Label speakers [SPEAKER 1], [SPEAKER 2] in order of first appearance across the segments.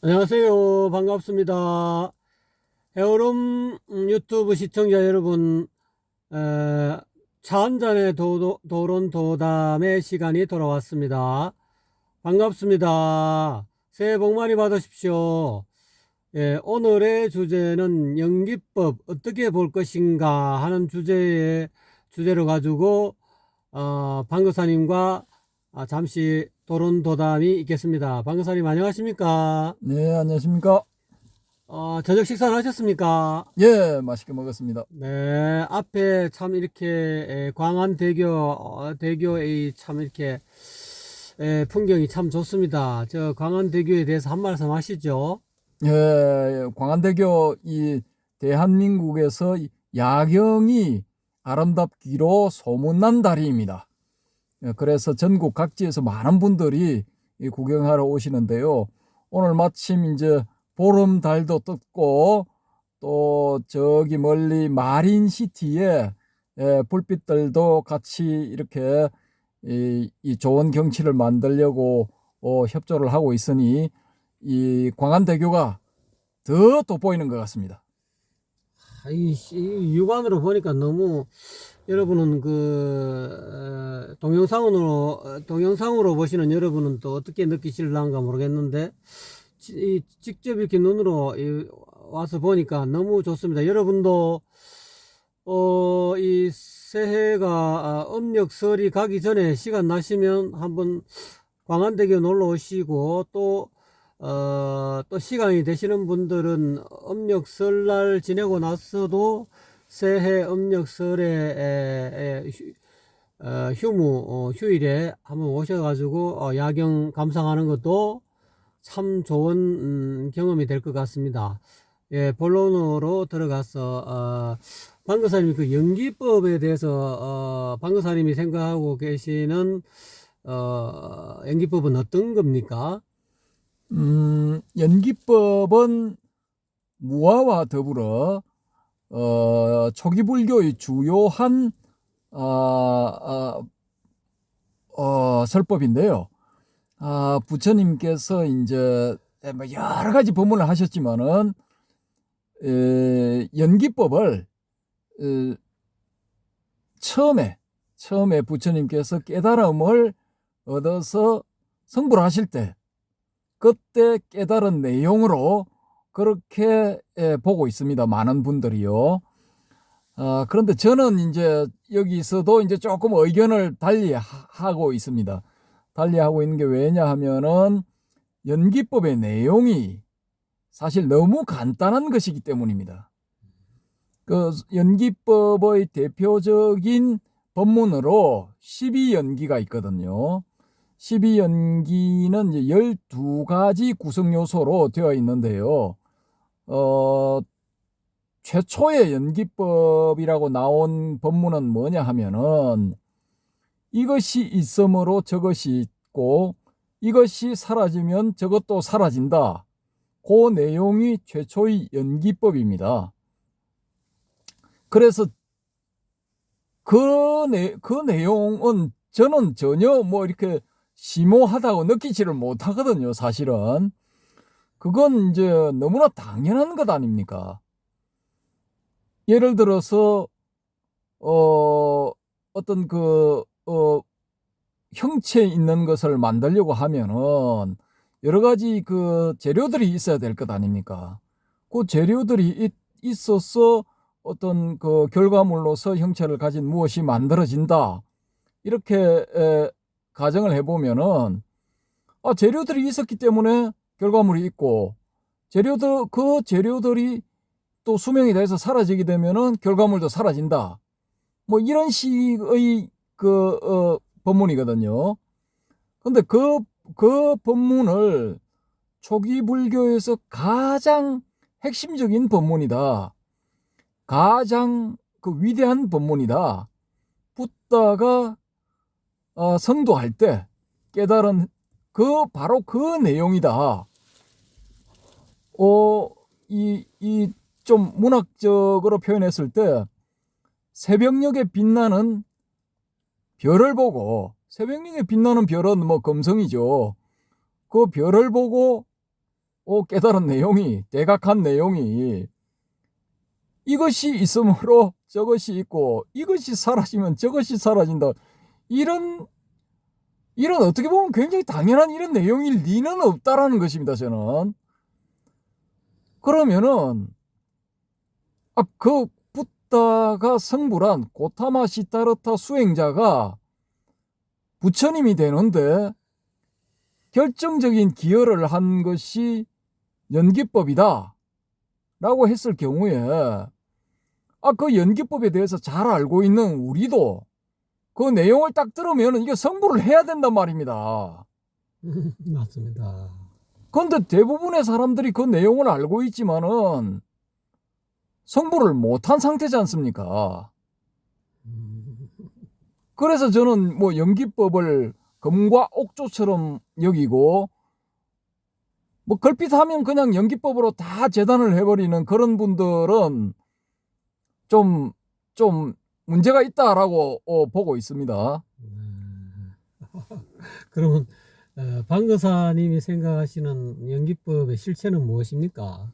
[SPEAKER 1] 안녕하세요. 반갑습니다. 헤어롬 유튜브 시청자 여러분, 차 한잔의 도론 도담의 시간이 돌아왔습니다. 반갑습니다. 새해 복 많이 받으십시오. 오늘의 주제는 연기법 어떻게 볼 것인가 하는 주제로 가지고 방거사님과 잠시 도론 도담이 있겠습니다. 방거사님 안녕하십니까?
[SPEAKER 2] 네, 안녕하십니까?
[SPEAKER 1] 저녁 식사를 하셨습니까?
[SPEAKER 2] 예, 맛있게 먹었습니다.
[SPEAKER 1] 네, 앞에 참 이렇게 광안대교, 대교의 참 이렇게 풍경이 참 좋습니다. 저 광안대교에 대해서 한 말씀 하시죠.
[SPEAKER 2] 예, 광안대교 이 대한민국에서 야경이 아름답기로 소문난 다리입니다. 예, 그래서 전국 각지에서 많은 분들이 이 구경하러 오시는데요. 오늘 마침 이제 보름달도 떴고 또 저기 멀리 마린시티에 불빛들도 같이 이렇게 이 좋은 경치를 만들려고 협조를 하고 있으니 이 광안대교가 더 돋보이는 것 같습니다.
[SPEAKER 1] 이 육안으로 보니까 너무 여러분은 동영상으로 보시는 여러분은 또 어떻게 느끼실란가 모르겠는데 직접 이렇게 눈으로 와서 보니까 너무 좋습니다. 여러분도 이 새해가 음력설이 가기 전에 시간 나시면 한번 광안대교 놀러 오시고 또 시간이 되시는 분들은 음력설날 지내고 나서도 새해 음력설에 휴일에 한번 오셔가지고 야경 감상하는 것도 참 좋은 경험이 될 것 같습니다. 예, 본론으로 들어가서 방거사님 그 연기법에 대해서 방거사님이 생각하고 계시는 연기법은 어떤 겁니까?
[SPEAKER 2] 연기법은 무화와 더불어 초기 불교의 주요한 설법인데요. 부처님께서 이제 뭐 여러 가지 법문을 하셨지만은 연기법을 처음에 부처님께서 깨달음을 얻어서 성불 하실 때 그때 깨달은 내용으로 그렇게 보고 있습니다. 많은 분들이요. 그런데 저는 이제 여기서도 이제 조금 의견을 달리하고 있습니다. 달리하고 있는 게 왜냐 하면은 연기법의 내용이 사실 너무 간단한 것이기 때문입니다. 그 연기법의 대표적인 법문으로 12연기가 있거든요. 12연기는 이제 12가지 구성 요소로 되어 있는데요. 최초의 연기법이라고 나온 법문은 뭐냐 하면은 이것이 있으므로 저것이 있고 이것이 사라지면 저것도 사라진다. 그 내용이 최초의 연기법입니다. 그래서 그 내용은 저는 전혀 뭐 이렇게 심오하다고 느끼지를 못하거든요, 사실은. 그건 이제 너무나 당연한 것 아닙니까? 예를 들어서, 어떤 형체 있는 것을 만들려고 하면은 여러 가지 그 재료들이 있어야 될 것 아닙니까? 그 재료들이 있어서 어떤 그 결과물로서 형체를 가진 무엇이 만들어진다. 이렇게 가정을 해보면은 재료들이 있었기 때문에 결과물이 있고 그 재료들이 또 수명이 돼서 사라지게 되면은 결과물도 사라진다. 뭐 이런 식의 법문이거든요. 근데 그 법문을 초기 불교에서 가장 핵심적인 법문이다. 가장 그 위대한 법문이다. 붓다가 성도할 때 깨달은 바로 그 내용이다. 이 좀 문학적으로 표현했을 때 새벽녘에 빛나는 별을 보고, 새벽녘에 빛나는 별은 뭐 금성이죠. 그 별을 보고 깨달은 내용이, 대각한 내용이 이것이 있으므로 저것이 있고 이것이 사라지면 저것이 사라진다. 이런 어떻게 보면 굉장히 당연한 이런 내용일 리는 없다라는 것입니다. 저는. 그러면은 그 붓다가 성불한 고타마 시타르타 수행자가 부처님이 되는데 결정적인 기여를 한 것이 연기법이다 라고 했을 경우에 그 연기법에 대해서 잘 알고 있는 우리도 그 내용을 딱 들으면 이게 성불을 해야 된단 말입니다.
[SPEAKER 1] 맞습니다.
[SPEAKER 2] 그런데 대부분의 사람들이 그 내용을 알고 있지만은 성불을 못한 상태지 않습니까? 그래서 저는 뭐 연기법을 금과 옥조처럼 여기고 뭐 걸핏하면 그냥 연기법으로 다 재단을 해버리는 그런 분들은 좀 문제가 있다라고 보고 있습니다.
[SPEAKER 1] 그러면 방거사님이 생각하시는 연기법의 실체는 무엇입니까?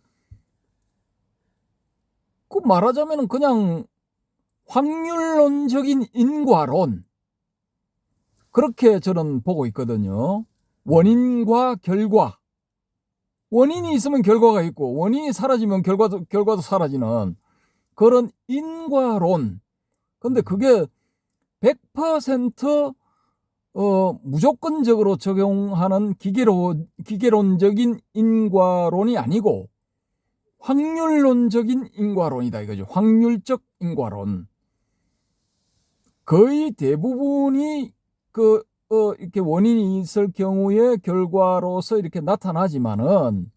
[SPEAKER 2] 그 말하자면 그냥 확률론적인 인과론, 그렇게 저는 보고 있거든요. 원인과 결과, 원인이 있으면 결과가 있고 원인이 사라지면 결과도 사라지는 그런 인과론. 근데 그게 100% 무조건적으로 적용하는 기계론적인 인과론이 아니고 확률론적인 인과론이다 이거죠. 확률적 인과론. 거의 대부분이 이렇게 원인이 있을 경우에 결과로서 이렇게 나타나지만은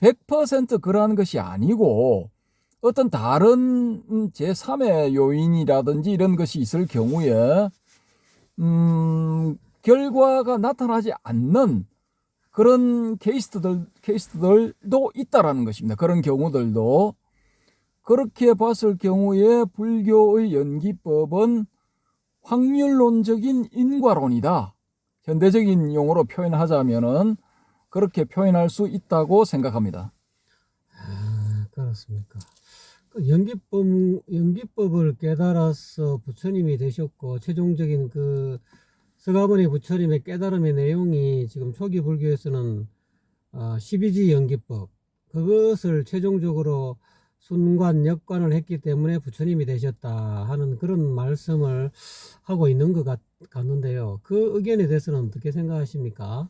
[SPEAKER 2] 100% 그러한 것이 아니고 어떤 다른 제3의 요인이라든지 이런 것이 있을 경우에 결과가 나타나지 않는 그런 케이스들도 있다라는 것입니다. 그런 경우들도. 그렇게 봤을 경우에 불교의 연기법은 확률론적인 인과론이다. 현대적인 용어로 표현하자면은 그렇게 표현할 수 있다고 생각합니다.
[SPEAKER 1] 그렇습니까? 그 연기법을 깨달아서 부처님이 되셨고 최종적인 그 서가모니 부처님의 깨달음의 내용이 지금 초기 불교에서는 12지 연기법, 그것을 최종적으로 순관, 역관을 했기 때문에 부처님이 되셨다 하는 그런 말씀을 하고 있는 것 같는데요. 그 의견에 대해서는 어떻게 생각하십니까?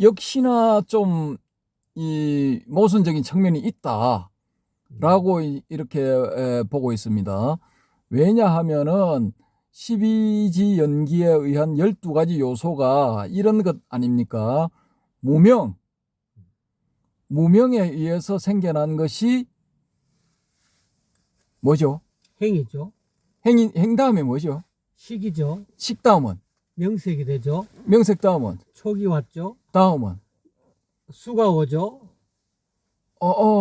[SPEAKER 2] 역시나 좀 이 모순적인 측면이 있다라고 이렇게 보고 있습니다. 왜냐하면은 12지 연기에 의한 12가지 요소가 이런 것 아닙니까? 무명에 의해서 생겨난 것이 뭐죠?
[SPEAKER 1] 행이죠.
[SPEAKER 2] 행 다음에 뭐죠?
[SPEAKER 1] 식이죠.
[SPEAKER 2] 식 다음은?
[SPEAKER 1] 명색이 되죠.
[SPEAKER 2] 명색 다음은?
[SPEAKER 1] 촉이 왔죠.
[SPEAKER 2] 다음은?
[SPEAKER 1] 수가 오죠.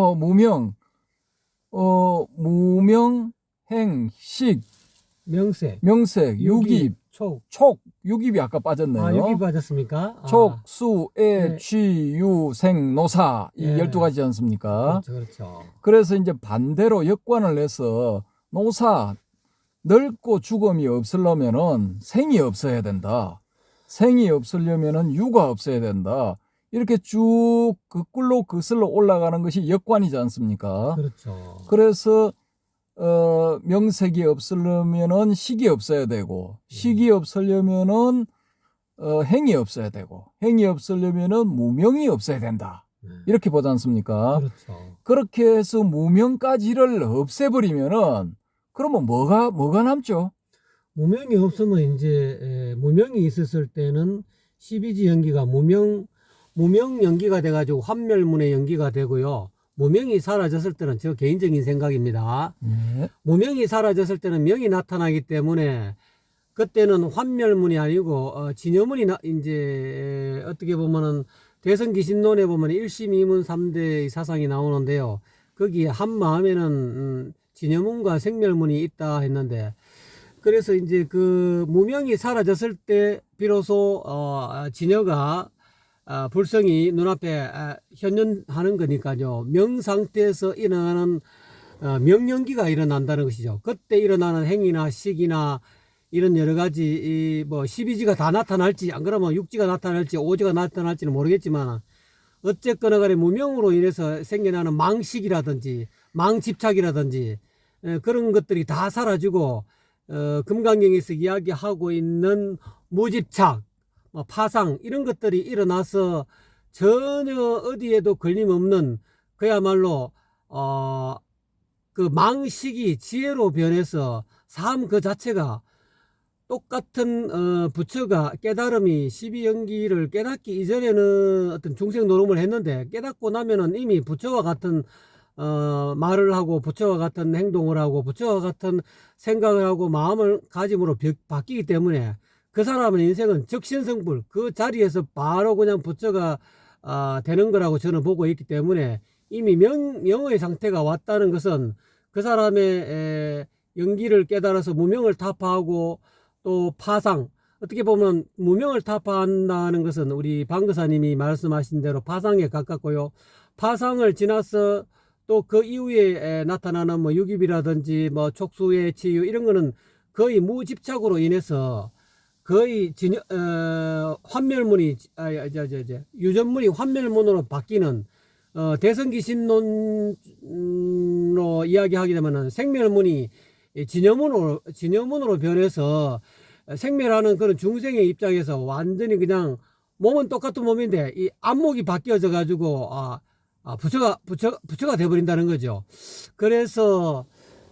[SPEAKER 2] 무명, 행, 식, 명색, 유깁, 촉, 유깁이 아까 빠졌네요.
[SPEAKER 1] 유깁 빠졌습니까?
[SPEAKER 2] 촉, 수, 애,
[SPEAKER 1] 네.
[SPEAKER 2] 취, 유, 생, 노사, 이 12가지지 않습니까?
[SPEAKER 1] 그렇죠.
[SPEAKER 2] 그래서 이제 반대로 역관을 내서 노사, 늙고 죽음이 없으려면은 생이 없어야 된다. 생이 없으려면은 유가 없어야 된다. 이렇게 쭉 거꾸로 거슬러 올라가는 것이 역관이지 않습니까?
[SPEAKER 1] 그렇죠.
[SPEAKER 2] 그래서 명색이 없으려면은 식이 없어야 되고, 식이 없으려면은 행이 없어야 되고, 행이 없으려면은 무명이 없어야 된다. 이렇게 보지 않습니까?
[SPEAKER 1] 그렇죠.
[SPEAKER 2] 그렇게 해서 무명까지를 없애버리면은 그러면 뭐가 남죠?
[SPEAKER 1] 무명이 없으면 이제 무명이 있었을 때는 12지 연기가 무명 연기가 돼가지고 환멸문의 연기가 되고요. 무명이 사라졌을 때는 저 개인적인 생각입니다.
[SPEAKER 2] 네.
[SPEAKER 1] 무명이 사라졌을 때는 명이 나타나기 때문에 그때는 환멸문이 아니고 진여문이 이제 어떻게 보면은 대성기신론에 보면 1심, 2문, 3대의 사상이 나오는데요. 거기 한 마음에는 진여문과 생멸문이 있다 했는데, 그래서 이제 그 무명이 사라졌을 때 비로소 진여가 불성이 눈앞에 현존하는 거니까요. 명 상태에서 일어나는 명령기가 일어난다는 것이죠. 그때 일어나는 행위나 식이나 이런 여러 가지 뭐 12지가 다 나타날지 안 그러면 육지가 나타날지 오지가 나타날지는 모르겠지만 어쨌거나 간에 무명으로 인해서 생겨나는 망식이라든지 망집착이라든지 그런 것들이 다 사라지고 금강경에서 이야기하고 있는 무집착, 파상 이런 것들이 일어나서 전혀 어디에도 걸림없는 그야말로 그 망식이 지혜로 변해서 삶 그 자체가 똑같은 부처가 깨달음이 12연기를 깨닫기 이전에는 어떤 중생 노름을 했는데 깨닫고 나면은 이미 부처와 같은 말을 하고 부처와 같은 행동을 하고 부처와 같은 생각을 하고 마음을 가짐으로 바뀌기 때문에 그 사람의 인생은 적신성불 그 자리에서 바로 그냥 부처가 되는 거라고 저는 보고 있기 때문에 이미 명의 상태가 왔다는 것은 그 사람의 연기를 깨달아서 무명을 타파하고 또 파상 어떻게 보면 무명을 타파한다는 것은 우리 방거사님이 말씀하신 대로 파상에 가깝고요. 파상을 지나서 또 그 이후에 나타나는 뭐 유깁이라든지 뭐 촉수의 치유 이런 거는 거의 무집착으로 인해서 거의 환멸문이 유전문이 환멸문으로 바뀌는 대성기신론으로 이야기하게 되면은 생멸문이 진여문으로 변해서 생멸하는 그런 중생의 입장에서 완전히 그냥 몸은 똑같은 몸인데 이 안목이 바뀌어져 가지고 부처가 돼버린다는 거죠. 그래서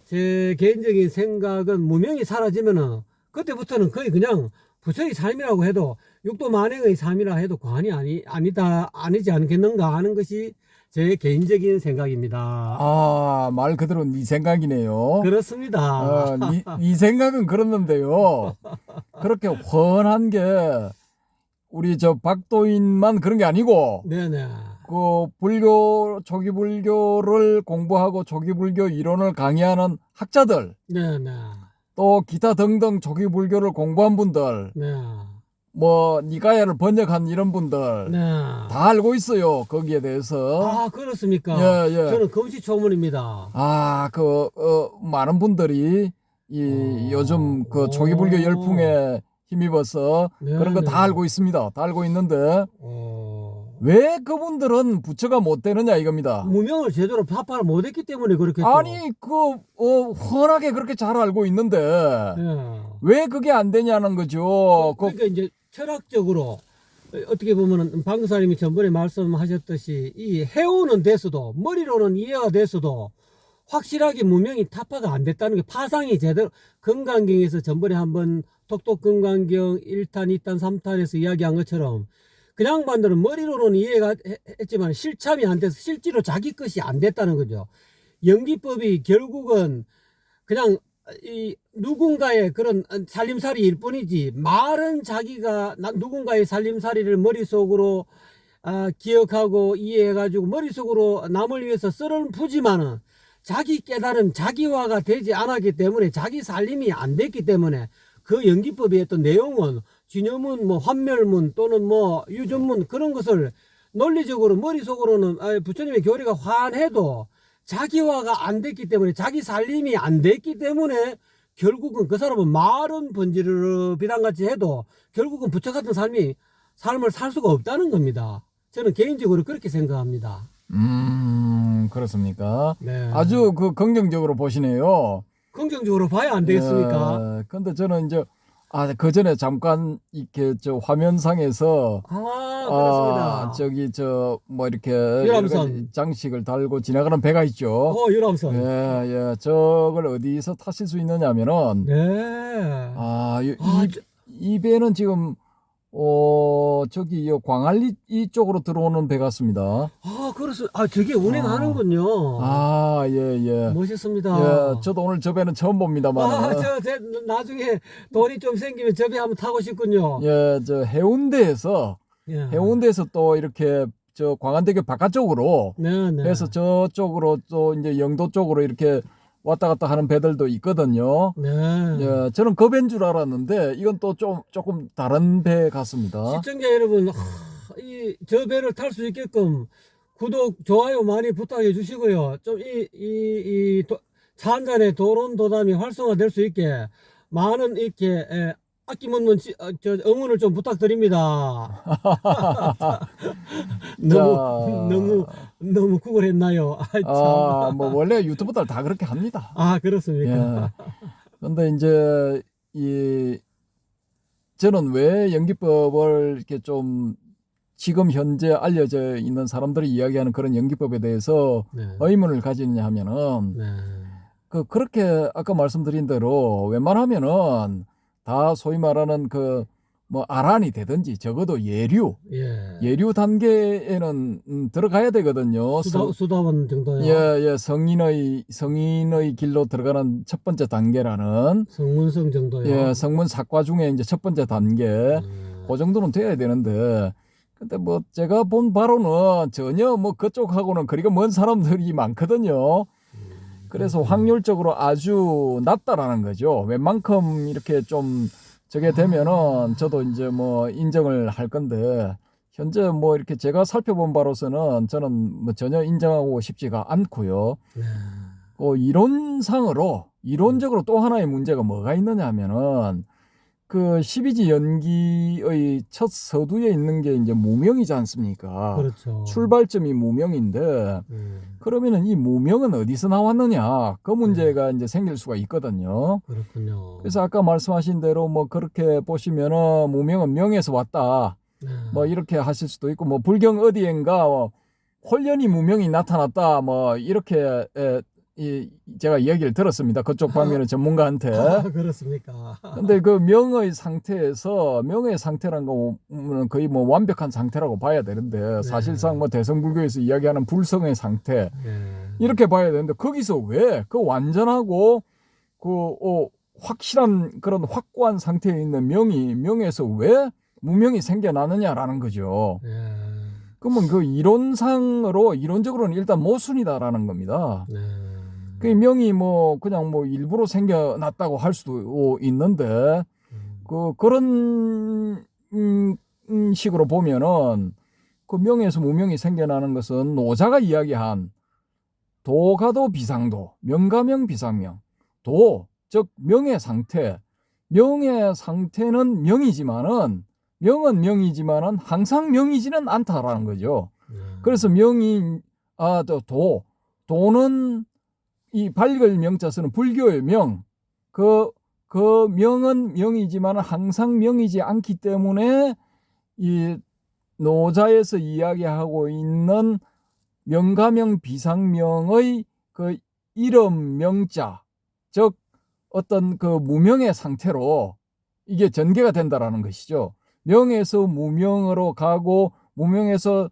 [SPEAKER 1] 제 개인적인 생각은 무명이 사라지면은 그때부터는 거의 그냥 부처의 삶이라고 해도 육도 만행의 삶이라 해도 과언이 아니지 않겠는가 하는 것이 제 개인적인 생각입니다.
[SPEAKER 2] 말 그대로 네 생각이네요.
[SPEAKER 1] 그렇습니다.
[SPEAKER 2] 네 생각은 그렇는데요. 그렇게 훤한 게 우리 저 박도인만 그런 게 아니고
[SPEAKER 1] 네네.
[SPEAKER 2] 그 초기 불교를 공부하고 초기 불교 이론을 강의하는 학자들,
[SPEAKER 1] 네네.
[SPEAKER 2] 또 기타 등등 초기 불교를 공부한 분들,
[SPEAKER 1] 네.
[SPEAKER 2] 뭐 니가야를 번역한 이런 분들
[SPEAKER 1] 네.
[SPEAKER 2] 다 알고 있어요. 거기에 대해서.
[SPEAKER 1] 그렇습니까?
[SPEAKER 2] 예.
[SPEAKER 1] 저는 금시초문입니다.
[SPEAKER 2] 많은 분들이 요즘 그 초기 불교 열풍에 힘입어서
[SPEAKER 1] 네,
[SPEAKER 2] 그런 거
[SPEAKER 1] 네.
[SPEAKER 2] 다 알고 있습니다. 다 알고 있는데 왜 그분들은 부처가 못 되느냐 이겁니다.
[SPEAKER 1] 무명을 제대로 파파를 못했기 때문에 그렇겠죠.
[SPEAKER 2] 아니 훤하게 그렇게 잘 알고 있는데
[SPEAKER 1] 네.
[SPEAKER 2] 왜 그게 안 되냐는 거죠.
[SPEAKER 1] 그러니까 이제 철학적으로 어떻게 보면은 방사님이 전번에 말씀하셨듯이 이 해오는 돼서도 머리로는 이해가 돼서도 확실하게 무명이 타파가 안 됐다는 게 파상이 제대로 금강경에서 전번에 한번 톡톡금강경 1탄, 2탄, 3탄에서 이야기한 것처럼 그냥 반대로 머리로는 이해가 했지만 실참이 안 돼서 실제로 자기 것이 안 됐다는 거죠. 연기법이 결국은 그냥 이 누군가의 그런 살림살이일 뿐이지 말은 자기가 누군가의 살림살이를 머릿속으로 기억하고 이해해가지고 머릿속으로 남을 위해서 썰은 푸지만은 자기 깨달음 자기화가 되지 않았기 때문에 자기 살림이 안 됐기 때문에 그 연기법의 어떤 내용은 진여문 뭐 환멸문 또는 뭐 유전문 그런 것을 논리적으로 머릿속으로는 부처님의 교리가 환해도 자기화가 안 됐기 때문에 자기 살림이 안 됐기 때문에 결국은 그 사람은 말은 번지르르 비단같이 해도 결국은 부처 같은 삶을 살 수가 없다는 겁니다. 저는 개인적으로 그렇게 생각합니다.
[SPEAKER 2] 그렇습니까?
[SPEAKER 1] 네.
[SPEAKER 2] 아주 긍정적으로 보시네요.
[SPEAKER 1] 긍정적으로 봐야 안 되겠습니까?
[SPEAKER 2] 근데 저는 이제 그 전에 잠깐 이렇게 저 화면상에서
[SPEAKER 1] 그렇습니다.
[SPEAKER 2] 저기 뭐 이렇게
[SPEAKER 1] 유람선.
[SPEAKER 2] 여러 가지 장식을 달고 지나가는 배가 있죠.
[SPEAKER 1] 유람선.
[SPEAKER 2] 예. 저걸 어디서 타실 수 있느냐면은
[SPEAKER 1] 네.
[SPEAKER 2] 이 배는 지금 저기 광안리 이쪽으로 들어오는 배 같습니다.
[SPEAKER 1] 그렇습니다. 저게 운행하는군요.
[SPEAKER 2] 예.
[SPEAKER 1] 멋있습니다.
[SPEAKER 2] 예, 저도 오늘 저 배는 처음 봅니다만.
[SPEAKER 1] 나중에 돈이 좀 생기면 저 배 한번 타고 싶군요.
[SPEAKER 2] 예, 저 해운대에서 또 이렇게 저 광안대교 바깥쪽으로 해서 저쪽으로 또 이제 영도 쪽으로 이렇게 왔다 갔다 하는 배들도 있거든요. 예, 저는 그 배인 줄 알았는데 이건 또 조금 다른 배 같습니다.
[SPEAKER 1] 시청자 여러분, 저 배를 탈 수 있게끔 구독, 좋아요 많이 부탁해 주시고요. 좀 차 한 잔의 도론도담이 활성화될 수 있게 많은 이렇게 아낌없는 응원을 좀 부탁드립니다. 너무 너무
[SPEAKER 2] 자,
[SPEAKER 1] 너무 구걸했나요? 아이 참.
[SPEAKER 2] 뭐 원래 유튜브들 다 그렇게 합니다.
[SPEAKER 1] 아 그렇습니까?
[SPEAKER 2] 예. 근데 이제 이 저는 왜 연기법을 이렇게 좀 지금 현재 알려져 있는 사람들이 이야기하는 그런 연기법에 대해서
[SPEAKER 1] 네.
[SPEAKER 2] 의문을 가지느냐 하면은
[SPEAKER 1] 네.
[SPEAKER 2] 그렇게 아까 말씀드린 대로 웬만하면은 다 소위 말하는 그 뭐 아란이 되든지 적어도
[SPEAKER 1] 예.
[SPEAKER 2] 예류 단계에는 들어가야 되거든요.
[SPEAKER 1] 수다원 정도요.
[SPEAKER 2] 예, 성인의 길로 들어가는 첫 번째 단계라는
[SPEAKER 1] 성문성 정도요.
[SPEAKER 2] 예, 성문 사과 중에 이제 첫 번째 단계
[SPEAKER 1] 음.
[SPEAKER 2] 그 정도는 돼야 되는데 근데 뭐 제가 본 바로는 전혀 뭐 그쪽하고는 거리가 먼 사람들이 많거든요. 그래서 확률적으로 아주 낮다라는 거죠. 웬만큼 이렇게 좀 저게 되면은 저도 이제 뭐 인정을 할 건데 현재 뭐 이렇게 제가 살펴본 바로서는 저는 뭐 전혀 인정하고 싶지가 않고요.
[SPEAKER 1] 네.
[SPEAKER 2] 이론적으로 또 하나의 문제가 뭐가 있느냐 하면은 그 12지 연기의 첫 서두에 있는 게 이제 무명이지 않습니까?
[SPEAKER 1] 그렇죠.
[SPEAKER 2] 출발점이 무명인데 그러면은 이 무명은 어디서 나왔느냐? 그 문제가 이제 생길 수가 있거든요.
[SPEAKER 1] 그렇군요.
[SPEAKER 2] 그래서 아까 말씀하신 대로 뭐 그렇게 보시면은 무명은 명에서 왔다.
[SPEAKER 1] 네.
[SPEAKER 2] 뭐 이렇게 하실 수도 있고 뭐 불경 어디엔가 홀연히 무명이 나타났다. 뭐 이렇게 제가 이야기를 들었습니다. 그쪽 방면의 전문가한테.
[SPEAKER 1] 그렇습니까?
[SPEAKER 2] 근데 그 명의 상태란 거는 거의 뭐 완벽한 상태라고 봐야 되는데 사실상 뭐 대성불교에서 이야기하는 불성의 상태 이렇게 봐야 되는데 거기서 왜 그 완전하고 확실한 그런 확고한 상태에 있는 명에서 왜 무명이 생겨나느냐라는 거죠. 그러면 그 이론적으로는 일단 모순이다라는 겁니다. 그 명이 뭐 그냥 뭐 일부러 생겨났다고 할 수도 있는데 그런 식으로 보면은 그 명에서 무명이 생겨나는 것은 노자가 이야기한 도가도 비상도, 명가명 비상명, 즉 명의 상태는 명은 명이지만은 항상 명이지는 않다라는 거죠. 그래서 도는 이 발걸 명자 쓰는 불교의 명, 그 명은 명이지만 항상 명이지 않기 때문에 이 노자에서 이야기하고 있는 명가명 비상명의 그 이름 명자, 즉 어떤 그 무명의 상태로 이게 전개가 된다라는 것이죠. 명에서 무명으로 가고 무명에서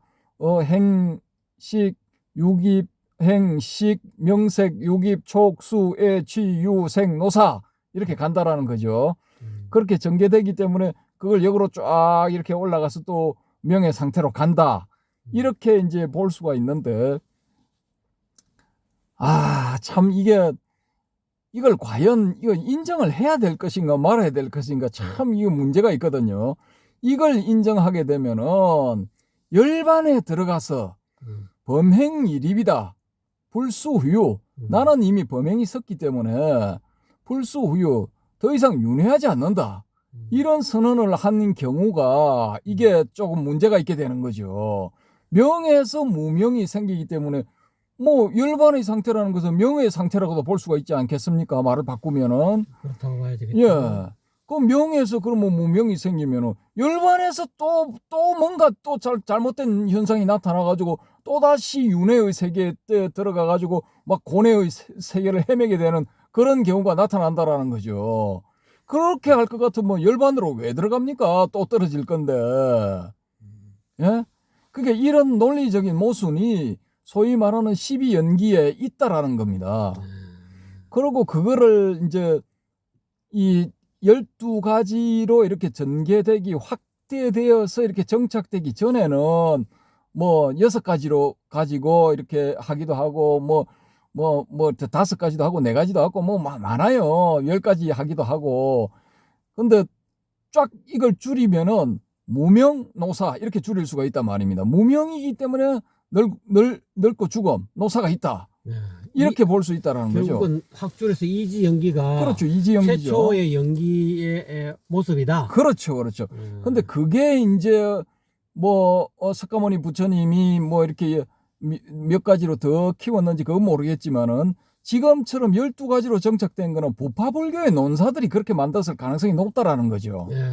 [SPEAKER 2] 행식, 유깁, 행식, 명색, 유깁, 촉, 수, 애, 취, 유, 생, 노사 이렇게 간다라는 거죠. 그렇게 전개되기 때문에 그걸 역으로 쫙 이렇게 올라가서 또 명의 상태로 간다. 이렇게 이제 볼 수가 있는데 참 이걸 과연 인정을 해야 될 것인가 말아야 될 것인가 참 이거 문제가 있거든요. 이걸 인정하게 되면은 열반에 들어가서 범행일입이다. 불수후유. 나는 이미 범행이 있었기 때문에 불수후유. 더 이상 윤회하지 않는다. 이런 선언을 한 경우가 이게 조금 문제가 있게 되는 거죠. 명에서 무명이 생기기 때문에 뭐 열반의 상태라는 것은 명의 상태라고도 볼 수가 있지 않겠습니까? 말을 바꾸면은.
[SPEAKER 1] 그렇다고 봐야 되겠죠.
[SPEAKER 2] 예. 그 명에서 그러면 무명이 생기면은 열반에서 또 뭔가 또 잘못된 현상이 나타나가지고 또 다시 윤회의 세계에 들어가가지고 막 고뇌의 세계를 헤매게 되는 그런 경우가 나타난다라는 거죠. 그렇게 할 것 같으면 열반으로 왜 들어갑니까? 또 떨어질 건데. 예? 그게 이런 논리적인 모순이 소위 말하는 12연기에 있다라는 겁니다. 그리고 그거를 이제 이 12가지로 이렇게 전개되기 확대되어서 이렇게 정착되기 전에는 뭐 6가지로 가지고 이렇게 하기도 하고 뭐 5가지도 하고 4가지도 하고 뭐 많아요. 10가지 하기도 하고. 근데 쫙 이걸 줄이면은 무명 노사 이렇게 줄일 수가 있단 말입니다. 무명이기 때문에 늙고 죽음 노사가 있다.
[SPEAKER 1] 예.
[SPEAKER 2] 이렇게 볼 수 있다라는 거죠.
[SPEAKER 1] 결국은 확 줄여서 이지 연기가
[SPEAKER 2] 그렇죠. 이지 연기죠.
[SPEAKER 1] 최초의 연기의 모습이다.
[SPEAKER 2] 그렇죠. 그렇죠. 근데 그게 이제 뭐 석가모니 부처님이 뭐 이렇게 몇 가지로 더 키웠는지 그건 모르겠지만은 지금처럼 12가지로 정착된 거는 부파불교의 논사들이 그렇게 만들었을 가능성이 높다라는 거죠.
[SPEAKER 1] 예,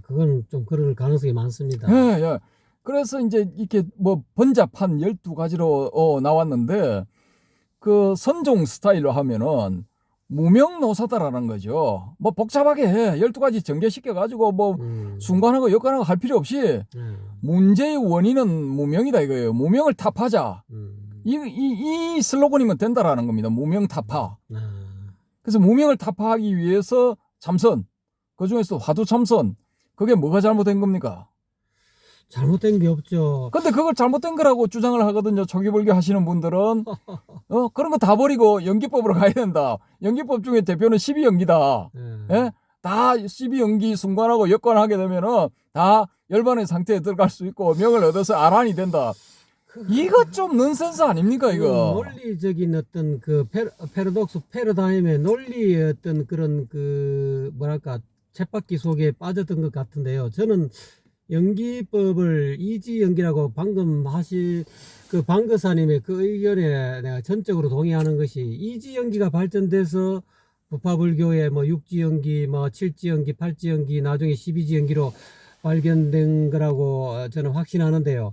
[SPEAKER 1] 그건 좀 그럴 가능성이 많습니다.
[SPEAKER 2] 예, 예. 그래서 이제 이렇게 뭐 번잡한 12가지로 나왔는데 그 선종 스타일로 하면은 무명노사다라는 거죠. 뭐 복잡하게 해. 12가지 전개시켜가지고 뭐 순관하고 역관하고 할 필요 없이 문제의 원인은 무명이다 이거예요. 무명을 탑하자. 이 슬로건이면 된다라는 겁니다. 무명 타파. 그래서 무명을 타파하기 위해서 참선. 그중에서 화두 참선. 그게 뭐가 잘못된 겁니까?
[SPEAKER 1] 잘못된 게 없죠.
[SPEAKER 2] 근데 그걸 잘못된 거라고 주장을 하거든요. 초기불교 하시는 분들은. 그런 거 다 버리고 연기법으로 가야 된다. 연기법 중에 대표는 12연기다. 예? 다 12연기 순관하고 역관하게 되면은 다 열반의 상태에 들어갈 수 있고 명을 얻어서 아란이 된다. 이거 좀 넌센스 아닙니까 이거?
[SPEAKER 1] 논리적인 어떤 그 패러독스 패러다임의 논리의 어떤 그런 그 뭐랄까 쳇바퀴 속에 빠졌던 것 같은데요. 저는 연기법을 이지연기라고 방금 하신 그 방거사님의 그 의견에 내가 전적으로 동의하는 것이 이지연기가 발전돼서 부파불교의 뭐 육지연기, 뭐 칠지연기, 팔지연기, 나중에 12지연기로 발견된 거라고 저는 확신하는데요.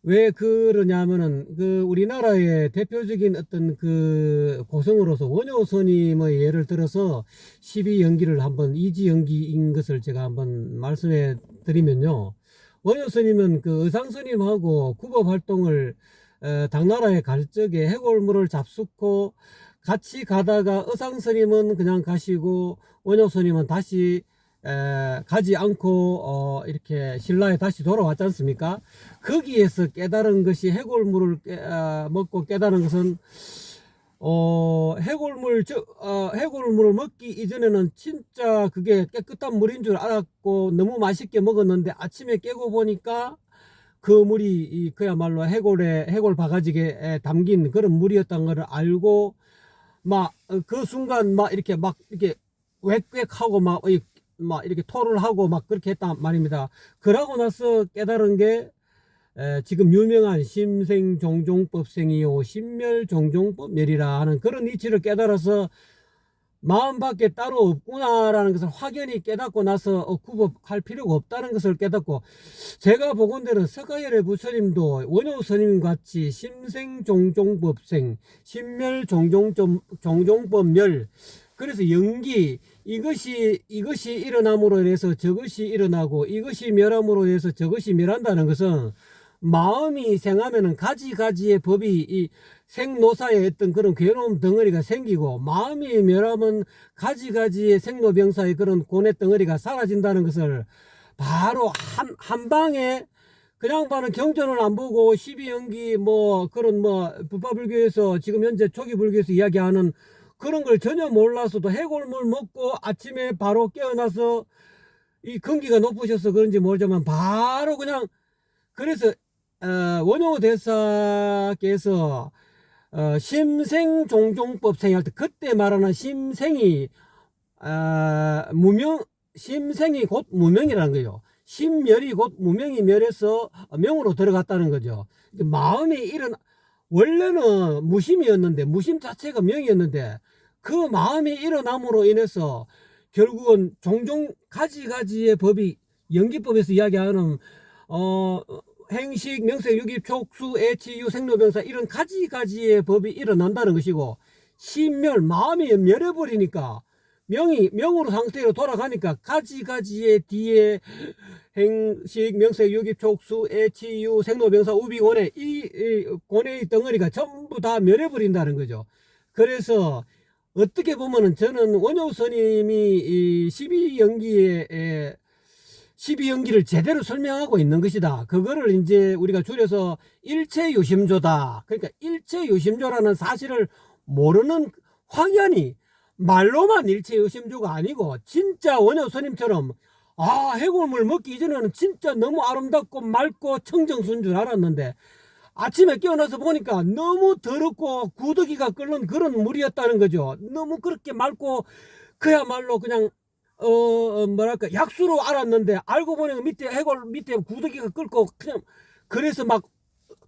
[SPEAKER 1] 왜 그러냐면은 그 우리나라의 대표적인 어떤 그 고성으로서 원효 스님의 예를 들어서 12연기를 한번 이지연기인 것을 제가 한번 말씀해 드리면요. 원효 스님은 그 의상 스님하고 구법 활동을 당나라에 갈 적에 해골물을 잡수고 같이 가다가 의상 스님은 그냥 가시고 원효 스님은 다시 가지 않고 이렇게 신라에 다시 돌아왔지 않습니까? 거기에서 깨달은 것이 해골물을 먹고 깨달은 것은 해골물을 먹기 이전에는 진짜 그게 깨끗한 물인 줄 알았고 너무 맛있게 먹었는데 아침에 깨고 보니까 그 물이 그야말로 해골 바가지에 담긴 그런 물이었다는 걸 알고 막 그 순간 막 이렇게 웩웩하고 막 이렇게 토를 하고 막 그렇게 했단 말입니다. 그러고 나서 깨달은 게 지금 유명한 심생종종법생이요 심멸종종법멸이라 하는 그런 이치를 깨달아서 마음밖에 따로 없구나라는 것을 확연히 깨닫고 나서 구법할 필요가 없다는 것을 깨닫고, 제가 보건대로 석가열의 부처님도 원효 스님 같이 심생종종법생 심멸종종법멸, 그래서 연기, 이것이 일어남으로 인해서 저것이 일어나고 이것이 멸함으로 인해서 저것이 멸한다는 것은 마음이 생하면은 가지가지의 법이 이 생노사의 어떤 그런 괴로움 덩어리가 생기고, 마음이 멸하면 가지가지의 생로병사의 그런 고뇌 덩어리가 사라진다는 것을 바로 한 방에, 그냥 봐는 경전을 안 보고 12연기 뭐 그런 뭐 부파불교에서 지금 현재 초기불교에서 이야기하는 그런 걸 전혀 몰라서도 해골물 먹고 아침에 바로 깨어나서 이 근기가 높으셔서 그런지 모르지만 바로 그냥, 그래서 원효 대사께서 심생종종법생 할 때 그때 말하는 심생이 심생이 곧 무명이라는 거예요. 심멸이 곧 무명이 멸해서 명으로 들어갔다는 거죠. 마음이 원래는 무심이었는데, 무심 자체가 명이었는데 그 마음이 일어남으로 인해서 결국은 종종 가지가지의 법이 연기법에서 이야기하는 행식, 명색, 유기, 촉수, 애치, 유, 생로병사 이런 가지가지의 법이 일어난다는 것이고, 심멸, 마음이 멸해버리니까 명으로 상태로 돌아가니까 가지가지의 뒤에 행식, 명색, 유기, 촉수, 애치, 유, 생로병사, 우비, 원해, 이 고뇌의 덩어리가 전부 다 멸해버린다는 거죠. 그래서 어떻게 보면은 저는 원효 스님이 이 12연기를 제대로 설명하고 있는 것이다. 그거를 이제 우리가 줄여서 일체유심조다. 그러니까 일체유심조라는 사실을 모르는, 확연히 말로만 일체유심조가 아니고 진짜 원효 스님처럼 해골물 먹기 이전에는 진짜 너무 아름답고 맑고 청정수인 줄 알았는데 아침에 깨어나서 보니까 너무 더럽고 구더기가 끓는 그런 물이었다는 거죠. 너무 그렇게 맑고 그야말로 그냥 뭐랄까 약수로 알았는데 알고 보니 밑에 해골 밑에 구더기가 끓고 그냥 그래서 막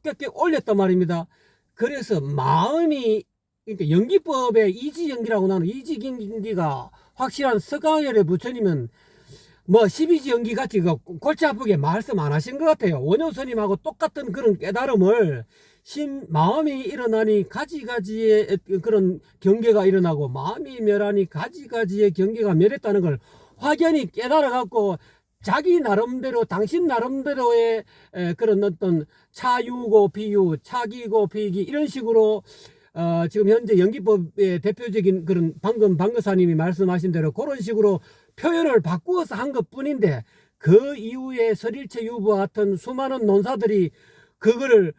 [SPEAKER 1] 꽤 올렸단 말입니다. 그래서 마음이 그러니까 연기법의 이지연기라고 나는 이지연기가 확실한 서가열의 부처님은 뭐 12지 연기 같이 골치 아프게 말씀 안 하신 것 같아요. 원효 스님하고 똑같은 그런 깨달음을 마음이 일어나니 가지가지의 그런 경계가 일어나고 마음이 멸하니 가지가지의 경계가 멸했다는 걸 확연히 깨달아 갖고 자기 나름대로 당신 나름대로의 그런 어떤 차유고 비유 차기고 비기 이런 식으로 지금 현재 연기법의 대표적인 그런 방금 방거사님이 말씀하신 대로 그런 식으로 표현을 바꾸어서 한 것뿐인데 그 이후에 설일체 유부와 같은 수많은 논사들이 그거를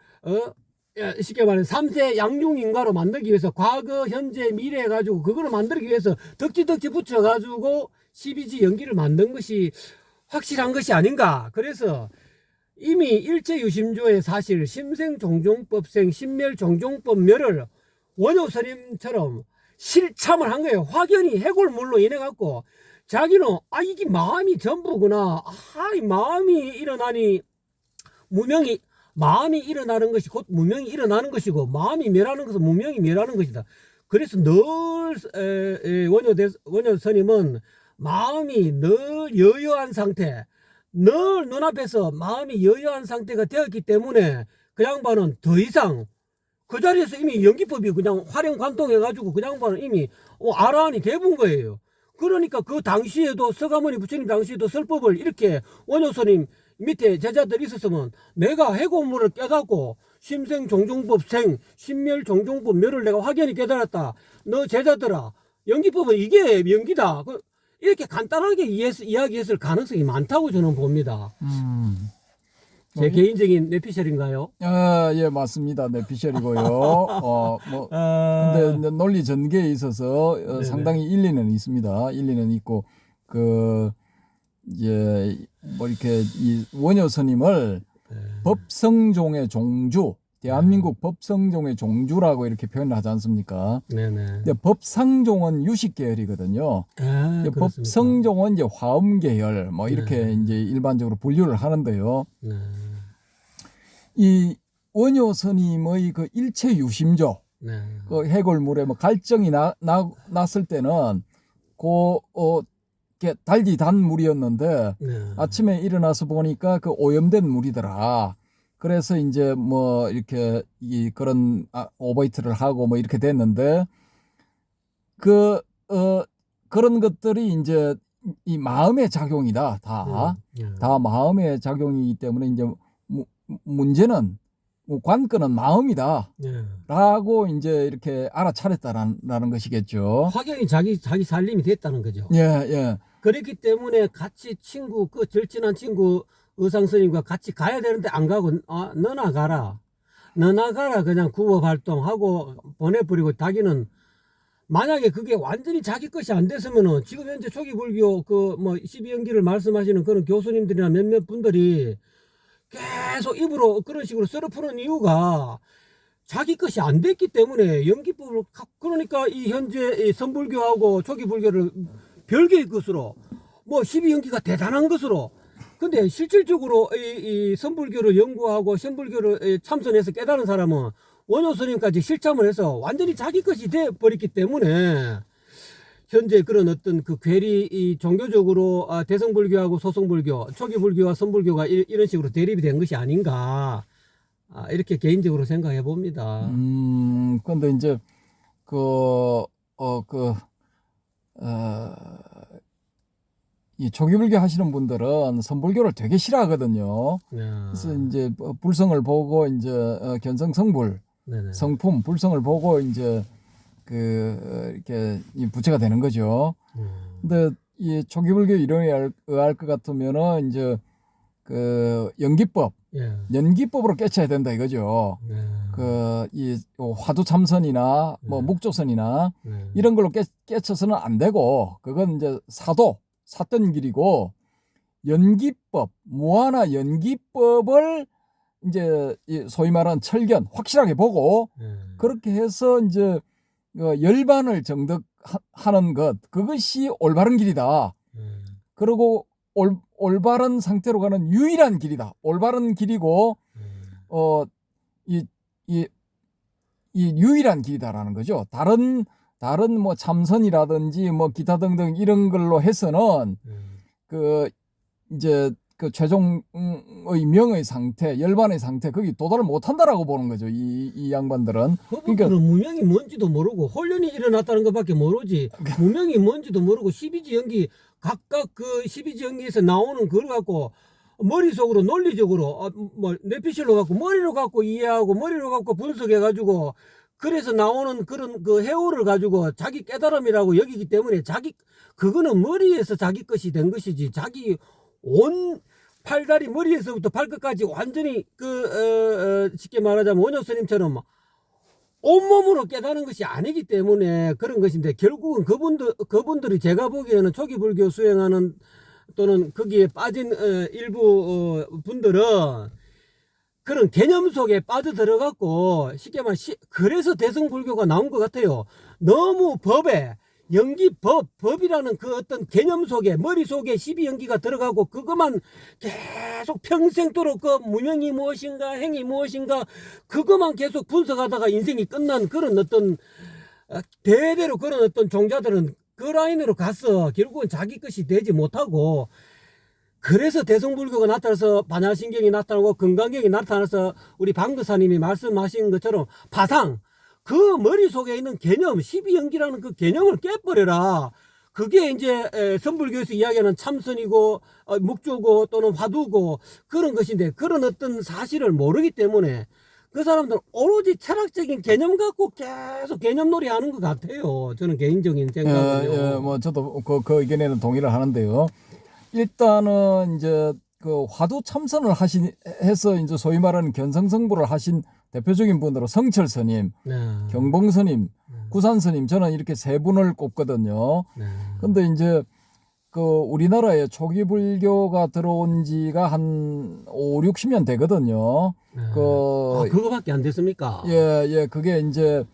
[SPEAKER 1] 쉽게 말해 3세 양중인가로 만들기 위해서 과거 현재 미래 해가지고 그거를 만들기 위해서 덕지덕지 붙여가지고 12지 연기를 만든 것이 확실한 것이 아닌가. 그래서 이미 일체유심조의 사실 심생종종법생 신멸종종법멸을 원효 스님처럼 실참을 한 거예요. 확연히 해골물로 인해 갖고 자기는 이게 마음이 전부구나. 이 마음이 일어나니 무명이 마음이 일어나는 것이 곧 무명이 일어나는 것이고 마음이 멸하는 것은 무명이 멸하는 것이다. 그래서 늘 원효 스님은 마음이 늘 여여한 상태, 늘 눈앞에서 마음이 여여한 상태가 되었기 때문에 그 양반은 더 이상 그 자리에서 이미 연기법이 그냥 활용관통해가지고 그 양반은 이미 아라한이 돼본 거예요. 그러니까 그 당시에도 서가모니 부처님 당시에도 설법을 이렇게 원효스님 밑에 제자들이 있었으면 내가 해고물을 깨닫고 심생종종법생 신멸종종법멸을 내가 확연히 깨달았다. 너 제자들아 연기법은 이게 연기다. 이렇게 간단하게 이야기했을 가능성이 많다고 저는 봅니다. 제 개인적인 뇌피셜인가요?
[SPEAKER 2] 예, 맞습니다. 뇌피셜이고요. 근데 논리 전개에 있어서 상당히 일리는 있습니다. 일리는 있고, 이제, 이렇게, 이 원효 스님을 법성종의 종주, 대한민국 법성종의 종주라고 이렇게 표현을 하지 않습니까?
[SPEAKER 1] 네네.
[SPEAKER 2] 근데 법상종은 유식 계열이거든요. 법성종은 이제 화엄 계열, 이렇게 이제 일반적으로 분류를 하는데요. 이 원효 스님의 그 일체 유심조, 그 해골물에 갈증이 났을 때는 달디 단 물이었는데 아침에 일어나서 보니까 그 오염된 물이더라. 그래서 이제 이렇게 그런 오버히트를 하고 이렇게 됐는데 그런 것들이 이제 이 마음의 작용이다. 다 마음의 작용이기 때문에 이제 문제는 관건은 마음이다. 라고 이제 이렇게 알아차렸다라는 것이겠죠.
[SPEAKER 1] 확연히 자기 살림이 됐다는 거죠.
[SPEAKER 2] 예.
[SPEAKER 1] 그렇기 때문에 같이 친구 그 절친한 친구 의상스님과 같이 가야 되는데 안 가고 너나 가라 그냥 구호 활동하고 보내버리고 자기는 만약에 그게 완전히 자기 것이 안 됐으면은 지금 현재 초기 불교 12연기를 말씀하시는 그런 교수님들이나 몇몇 분들이 계속 입으로 그런 식으로 썰어 푸는 이유가 자기 것이 안 됐기 때문에 연기법을 그러니까 이 현재 선불교하고 초기 불교를 별개의 것으로 12연기가 대단한 것으로 근데 실질적으로 이 선불교를 연구하고 선불교를 참선해서 깨달은 사람은 원효 스님까지 실참을 해서 완전히 자기 것이 돼 버렸기 때문에 현재 그런 어떤 그 괴리 이 종교적으로 대성불교하고 소성불교, 초기불교와 선불교가 이런 식으로 대립이 된 것이 아닌가 이렇게 개인적으로 생각해 봅니다.
[SPEAKER 2] 근데 이제 이 초기불교 하시는 분들은 선불교를 되게 싫어하거든요. 그래서 이제 불성을 보고 이제 견성성불, 성품, 불성을 보고 이제 이렇게 이 부처가 되는 거죠. 근데 이 초기불교 이론에 의할 것 같으면은 이제 연기법, 연기법으로 깨쳐야 된다 이거죠. 이 화두 참선이나 묵조선이나 이런 걸로 깨쳐서는 안 되고 그건 이제 사도, 삿된 길이고 연기법, 무화나 연기법을 이제 소위 말하는 철견 확실하게 보고 그렇게 해서 이제 열반을 정득하는 것, 그것이 올바른 길이다. 그리고 올바른 상태로 가는 유일한 길이다. 올바른 길이고 이 유일한 길이다라는 거죠. 다른 뭐 참선이라든지 뭐 기타 등등 이런 걸로 해서는 그 이제 그 최종의 명의 상태, 열반의 상태 거기 도달을 못한다라고 보는 거죠. 이 양반들은.
[SPEAKER 1] 그분들은 무명이 뭔지도 모르고 혼련이 일어났다는 것밖에 모르지. 무명이 뭔지도 모르고 12지 연기 각각 그 12지 연기에서 나오는 걸 갖고 머릿속으로 논리적으로 뭐 뇌피셜로 갖고 머리로 갖고 이해하고 머리로 갖고 분석해 가지고 그래서 나오는 그런 그 해오를 가지고 자기 깨달음이라고 여기기 때문에 그거는 머리에서 자기 것이 된 것이지 자기 온 팔다리 머리에서부터 발끝까지 완전히 쉽게 말하자면 원효 스님처럼 온몸으로 깨닫는 것이 아니기 때문에 그런 것인데 결국은 그분들이 제가 보기에는 초기 불교 수행하는 또는 거기에 빠진 일부 분들은 그런 개념 속에 빠져들어갖고 쉽게 말하면 그래서 대승불교가 나온 것 같아요. 너무 법에 법이라는 그 어떤 개념 속에 머릿속에 12연기가 들어가고 그것만 계속 평생도록 그 무명이 무엇인가 행이 무엇인가 그것만 계속 분석하다가 인생이 끝난 그런 어떤 대대로 그런 어떤 종자들은 그 라인으로 가서 결국은 자기 것이 되지 못하고 그래서 대승불교가 나타나서 반야신경이 나타나고 건강경이 나타나서 우리 방도사님이 말씀하신 것처럼 파상 그 머릿속에 있는 개념 12연기라는 그 개념을 깨버려라. 그게 이제 선불교에서 이야기하는 참선이고 묵조고 또는 화두고 그런 것인데 그런 어떤 사실을 모르기 때문에 그 사람들은 오로지 철학적인 개념 갖고 계속 개념놀이 하는 것 같아요. 저는 개인적인 생각은요.
[SPEAKER 2] 뭐 저도 그 의견에는 동의를 하는데요. 일단은 이제 그 화두 참선을 해서 이제 소위 말하는 견성성불을 하신 대표적인 분으로 성철 스님, 경봉 스님, 구산 스님 저는 이렇게 세 분을 꼽거든요. 근데 이제 그 우리나라에 초기 불교가 들어온 지가 한 5, 60년 되거든요.
[SPEAKER 1] 그거밖에 안 됐습니까?
[SPEAKER 2] 예, 그게 이제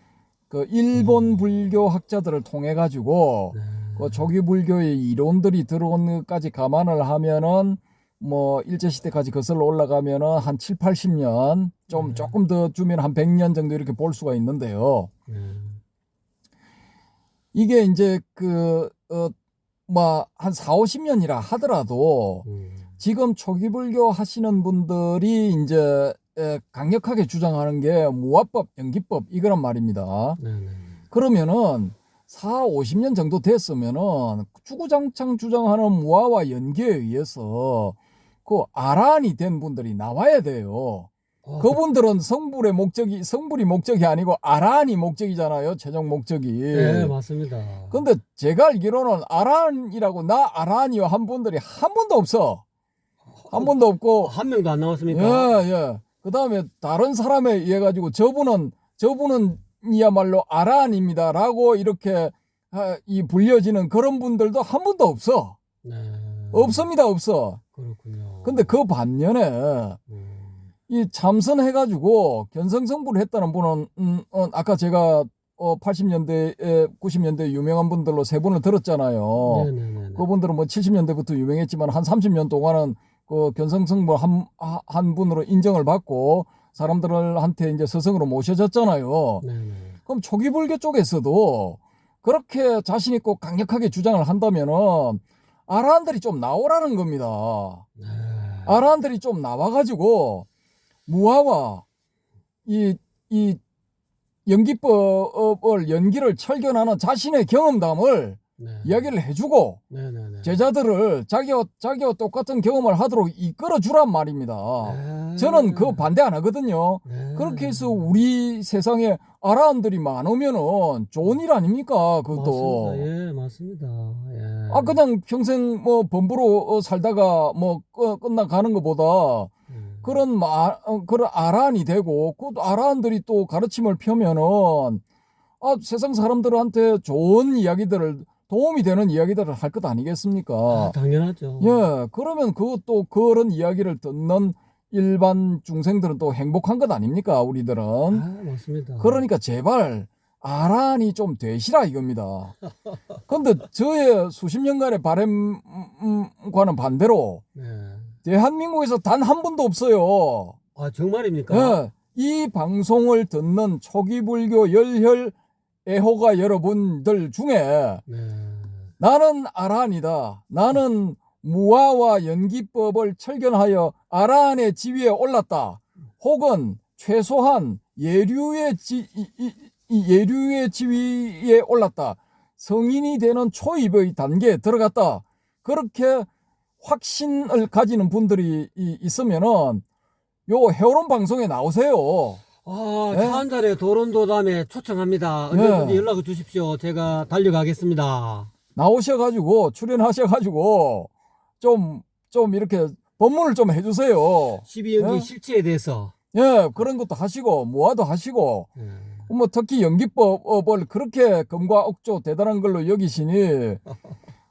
[SPEAKER 2] 그 일본 불교 학자들을 통해 가지고 그 초기 불교의 이론들이 들어온 것까지 감안을 하면은 뭐 일제시대까지 거슬러 올라가면은 한 7, 80년 조금 더 주면 한 100년 정도 이렇게 볼 수가 있는데요. 이게 이제 뭐 한 4, 50년이라 하더라도 지금 초기 불교 하시는 분들이 이제 강력하게 주장하는 게 무화법, 연기법 이거란 말입니다. 그러면은 4, 50년 정도 됐으면은 주구장창 주장하는 무화와 연기에 의해서 그 아란이 된 분들이 나와야 돼요. 그분들은 성불이 목적이 아니고 아란이 목적이잖아요. 최종 목적이.
[SPEAKER 1] 네, 맞습니다.
[SPEAKER 2] 근데 제가 알기로는 아란이라고 나 아란이요 한 분들이 한 분도 없어. 한 분도 없고.
[SPEAKER 1] 한 명도 안 나왔습니까?
[SPEAKER 2] 예. 그 다음에 다른 사람에 의해 가지고 저분은 이야말로 아란입니다라고 이렇게 불려지는 그런 분들도 한 분도 없어. 없습니다, 없어.
[SPEAKER 1] 그렇군요.
[SPEAKER 2] 근데 그 반면에 이 참선해가지고 견성성불을 했다는 분은 아까 제가 80년대, 90년대 유명한 분들로 세 분을 들었잖아요. 그분들은 뭐 70년대부터 유명했지만 한 30년 동안은 그 견성성불 한 분으로 인정을 받고 사람들한테 이제 스승으로 모셔졌잖아요. 그럼 초기 불교 쪽에서도 그렇게 자신 있고 강력하게 주장을 한다면은 아라한들이 좀 나오라는 겁니다. 아라한들이 좀 나와가지고 무화와 이 연기법을 연기를 철견하는 자신의 경험담을 이야기를 해주고 제자들을 자기와 똑같은 경험을 하도록 이끌어 주란 말입니다. 저는 그거 반대 안 하거든요. 그렇게 해서 우리 세상에 아라한들이 많으면은 좋은 일 아닙니까? 그것도.
[SPEAKER 1] 맞습니다. 예, 맞습니다. 예.
[SPEAKER 2] 그냥 평생 뭐 범부로 살다가 뭐 끝나가는 것보다 그런 아란이 되고 그 아란들이 또 가르침을 펴면은 세상 사람들한테 좋은 이야기들을 도움이 되는 이야기들을 할 것 아니겠습니까?
[SPEAKER 1] 아, 당연하죠.
[SPEAKER 2] 예, 그러면 그것도 그런 이야기를 듣는 일반 중생들은 또 행복한 것 아닙니까? 우리들은.
[SPEAKER 1] 아, 맞습니다.
[SPEAKER 2] 그러니까 제발 아란이 좀 되시라 이겁니다. 근데 저의 수십 년간의 바람과는 반대로
[SPEAKER 1] 네.
[SPEAKER 2] 대한민국에서 단 한 번도 없어요.
[SPEAKER 1] 아, 정말입니까?
[SPEAKER 2] 예, 이 방송을 듣는 초기불교 열혈 애호가 여러분들 중에
[SPEAKER 1] 네.
[SPEAKER 2] 나는 아란이다. 나는 무아와 연기법을 철견하여 아란의 지위에 올랐다. 혹은 최소한 예류의 예류의 지위에 올랐다. 성인이 되는 초입의 단계에 들어갔다. 그렇게 확신을 가지는 분들이 있으면은 요 해오론 방송에 나오세요.
[SPEAKER 1] 아,
[SPEAKER 2] 예?
[SPEAKER 1] 차 한잔에 도론도담에 초청합니다. 언제든지
[SPEAKER 2] 예.
[SPEAKER 1] 연락을 주십시오. 제가 달려가겠습니다.
[SPEAKER 2] 나오셔가지고 출연하셔가지고 좀 이렇게 법문을 좀 해주세요.
[SPEAKER 1] 12연기
[SPEAKER 2] 예?
[SPEAKER 1] 실체에 대해서.
[SPEAKER 2] 예, 그런 것도 하시고 무화도 하시고
[SPEAKER 1] 예.
[SPEAKER 2] 뭐 특히 연기법을 그렇게 금과 억조 대단한 걸로 여기시니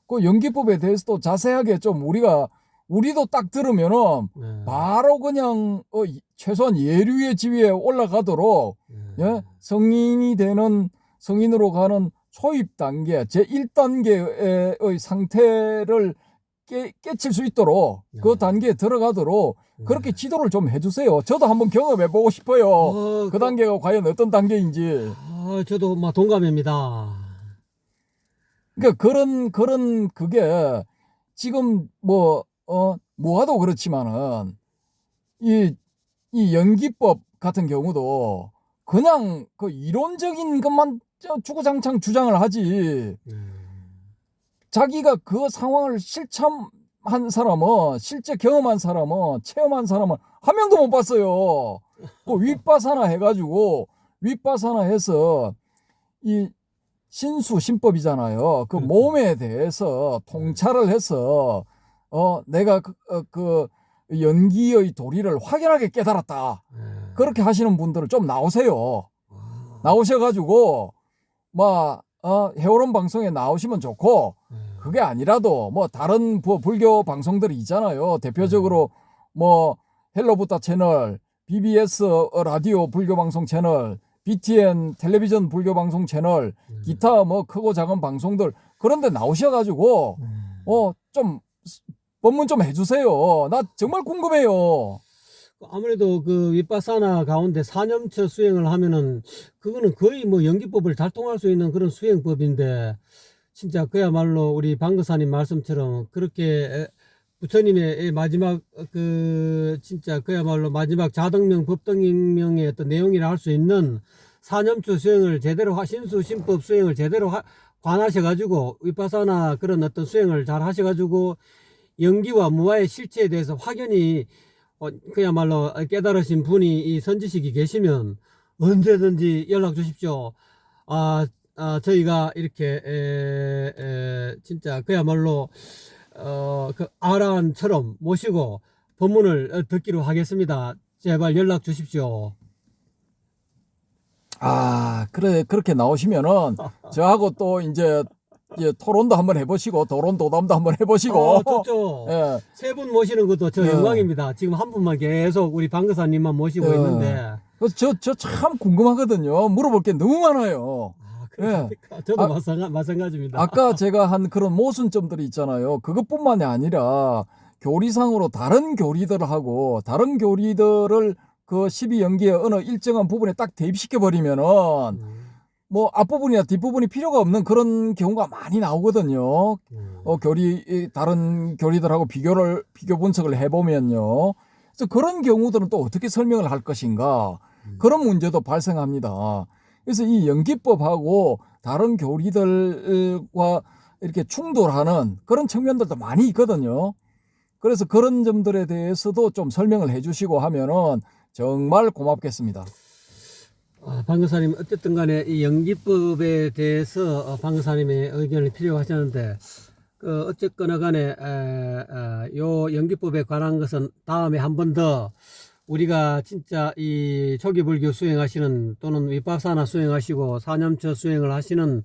[SPEAKER 2] 그 연기법에 대해서도 자세하게 좀 우리도 딱 들으면은
[SPEAKER 1] 네.
[SPEAKER 2] 바로 그냥 최소한 예류의 지위에 올라가도록 예? 성인으로 가는 초입 단계 제1단계의 상태를 깨칠 수 있도록 그 단계에 들어가도록 그렇게 지도를 좀 해주세요. 저도 한번 경험해 보고 싶어요. 그 단계가 과연 어떤 단계인지.
[SPEAKER 1] 저도 막 동감입니다.
[SPEAKER 2] 그러니까 그런 그게 지금 뭐하도 그렇지만은 이 연기법 같은 경우도 그냥 그 이론적인 것만 주구장창 주장을 하지 자기가 그 상황을 실참한 사람은 실제 경험한 사람은 체험한 사람은 한 명도 못 봤어요. 그 윗바사나 해가지고 윗바사나 해서 이 신수신법이잖아요. 그
[SPEAKER 1] 그렇죠.
[SPEAKER 2] 몸에 대해서 통찰을 해서 내가 그 연기의 도리를 확연하게 깨달았다. 그렇게 하시는 분들은 좀 나오세요. 나오셔가지고 해오론 방송에 나오시면 좋고 그게 아니라도 뭐 다른 불교 방송들이 있잖아요. 대표적으로 뭐 헬로부타 채널, BBS 라디오 불교 방송 채널, BTN 텔레비전 불교 방송 채널, 기타 뭐 크고 작은 방송들 그런데 나오셔가지고 좀 법문 좀 해주세요. 나 정말 궁금해요.
[SPEAKER 1] 아무래도 그 윗바사나 가운데 사념처 수행을 하면은 그거는 거의 뭐 연기법을 잘 통할 수 있는 그런 수행법인데 진짜 그야말로 우리 방거사님 말씀처럼 그렇게 부처님의 마지막 진짜 그야말로 마지막 자등명 법등명의 어떤 내용이라 할 수 있는 사념처 수행을 제대로 신수신법 수행을 제대로 관하셔가지고 윗바사나 그런 어떤 수행을 잘 하셔가지고 연기와 무아의 실체에 대해서 확연히 그야말로 깨달으신 분이 이 선지식이 계시면 언제든지 연락 주십시오. 저희가 이렇게 진짜 그야말로 그 아란처럼 모시고 법문을 듣기로 하겠습니다. 제발 연락 주십시오.
[SPEAKER 2] 그래 그렇게 나오시면은 저하고 또 이제 토론도 한번 해보시고 도론도담도 한번 해보시고
[SPEAKER 1] 좋죠.
[SPEAKER 2] 예.
[SPEAKER 1] 세 분 모시는 것도 저 영광입니다. 지금 한 분만 계속 우리 방거사님만 모시고 있는데.
[SPEAKER 2] 저 참 궁금하거든요. 물어볼 게 너무 많아요.
[SPEAKER 1] 그렇습니까? 저도 마찬가지입니다.
[SPEAKER 2] 아까 제가 한 그런 모순점들이 있잖아요. 그것뿐만이 아니라 교리상으로 다른 교리들하고 다른 교리들을 그 12연기의 어느 일정한 부분에 딱 대입시켜 버리면은 뭐 앞부분이나 뒷부분이 필요가 없는 그런 경우가 많이 나오거든요. 다른 교리들하고 비교 분석을 해보면요. 그래서 그런 경우들은 또 어떻게 설명을 할 것인가 그런 문제도 발생합니다. 그래서 이 연기법하고 다른 교리들과 이렇게 충돌하는 그런 측면들도 많이 있거든요. 그래서 그런 점들에 대해서도 좀 설명을 해주시고 하면은 정말 고맙겠습니다.
[SPEAKER 1] 방거사님 어쨌든 간에 이 연기법에 대해서 방거사님의 의견이 필요하셨는데 어쨌거나 간에 요 연기법에 관한 것은 다음에 한 번 더 우리가 진짜 이 초기불교 수행하시는 또는 윗바사나 수행하시고 사념처 수행을 하시는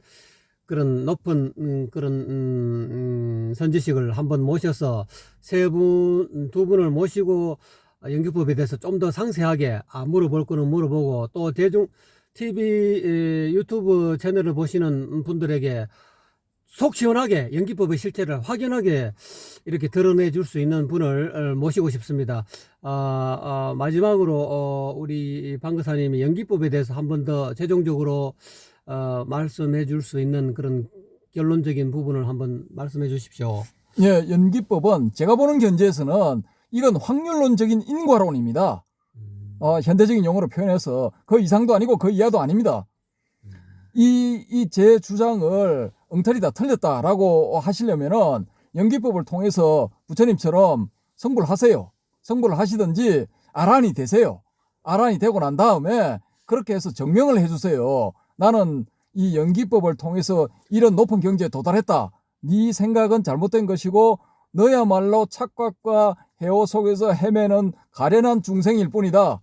[SPEAKER 1] 그런 높은 그런 선지식을 한번 모셔서 두 분을 모시고 연기법에 대해서 좀 더 상세하게 물어볼 거는 물어보고, 또 대중 TV 유튜브 채널을 보시는 분들에게 속 시원하게 연기법의 실체를 확연하게 이렇게 드러내 줄 수 있는 분을 모시고 싶습니다. 마지막으로 우리 방거사님이 연기법에 대해서 한 번 더 최종적으로 말씀해 줄 수 있는 그런 결론적인 부분을 한번 말씀해 주십시오.
[SPEAKER 2] 예, 연기법은 제가 보는 견지에서는 이건 확률론적인 인과론입니다. 현대적인 용어로 표현해서 그 이상도 아니고 그 이하도 아닙니다. 이 제 주장을 엉터리다 틀렸다라고 하시려면은 연기법을 통해서 부처님처럼 성불 하세요. 성불을 하시든지 아란이 되세요. 아란이 되고 난 다음에 그렇게 해서 증명을 해주세요. 나는 이 연기법을 통해서 이런 높은 경지에 도달했다. 네 생각은 잘못된 것이고 너야말로 착각과 해오 속에서 헤매는 가련한 중생일 뿐이다.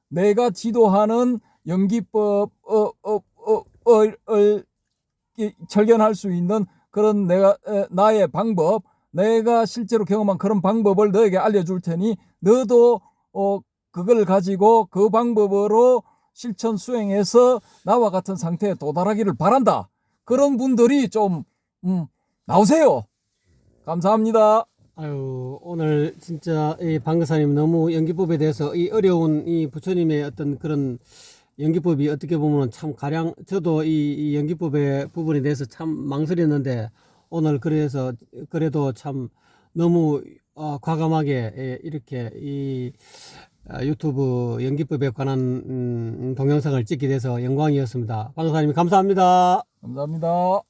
[SPEAKER 2] 내가 지도하는 연기법을 철견할 수 있는 그런 나의 방법, 내가 실제로 경험한 그런 방법을 너에게 알려줄 테니 너도 그걸 가지고 그 방법으로 실천 수행해서 나와 같은 상태에 도달하기를 바란다. 그런 분들이 좀 나오세요. 감사합니다.
[SPEAKER 1] 아유, 오늘 진짜 이 방거사님 너무 연기법에 대해서 이 어려운 이 부처님의 어떤 그런 연기법이 어떻게 보면 참 가량, 저도 이 연기법의 부분에 대해서 참 망설였는데 오늘 그래도 참 너무 과감하게 이렇게 이 유튜브 연기법에 관한 동영상을 찍게 돼서 영광이었습니다. 방거사님 감사합니다.
[SPEAKER 2] 감사합니다.